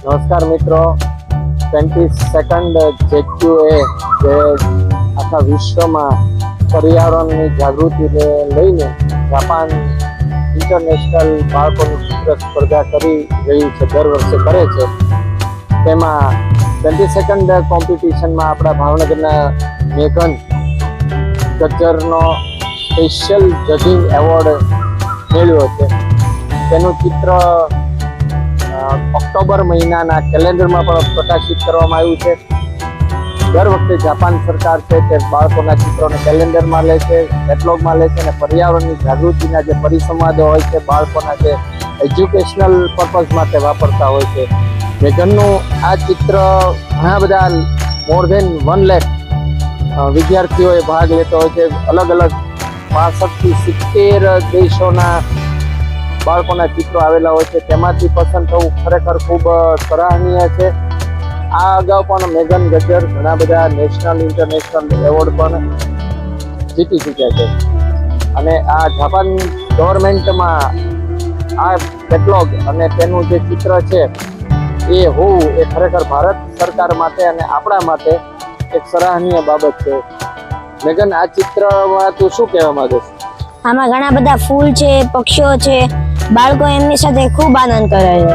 નમસ્કાર મિત્રો, 22nd ZQA જે આખા વિશ્વમાં પર્યાવરણની જાગૃતિને લઈને જાપાન ઇન્ટરનેશનલ બાળકોની ચિત્ર સ્પર્ધા કરી રહ્યું છે, દર વર્ષે કરે છે. તેમાં 22nd કોમ્પિટિશનમાં આપણા ભાવનગરના મેઘન ગજ્જરનો સ્પેશિયલ જજિંગ એવોર્ડ મેળવ્યો છે. તેનું ચિત્ર ઓક્ટોબર મહિનાના કેલેન્ડરમાં પણ પ્રકાશિત કરવામાં આવ્યું છે. દર વખતે જાપાન સરકાર છે તે બાળકોના ચિત્રોને કેલેન્ડરમાં લે છે, કેટલોગમાં લે છે અને પર્યાવરણની જાગૃતિના જે પરિસંવાદો હોય છે, બાળકોના જે એજ્યુકેશનલ પર્પઝ માટે વાપરતા હોય છે. મેઘનનું આ ચિત્ર ઘણા બધા મોર ધેન 1 લાખ વિદ્યાર્થીઓએ ભાગ લેતો હોય છે. અલગ અલગ 65 થી 70 દેશોના બાળકોના ચિત્રો આવેલા હોય છે. તેમાંથી પસંદ થવું ખરેખર ખૂબ સરાહનીય છે. આ અગાઉ પણ મેઘન ગજ્જર ઘણા બધા નેશનલ ઇન્ટરનેશનલ એવોર્ડ પણ જીતી ચૂક્યા છે. અને આ જાપાન ગવર્મેન્ટમાં આ કેટલોગ અને તેનું જે ચિત્ર છે એ હોવું એ ખરેખર ભારત સરકાર માટે અને આપણા માટે એક સરાહનીય બાબત છે. મેઘન, આ ચિત્રમાં તું શું કહેવા માંગે છે? આમાં ઘણા બધા ફૂલ છે, પક્ષીઓ છે, બાળકો એમની સાથે ખૂબ આનંદ કરે છે.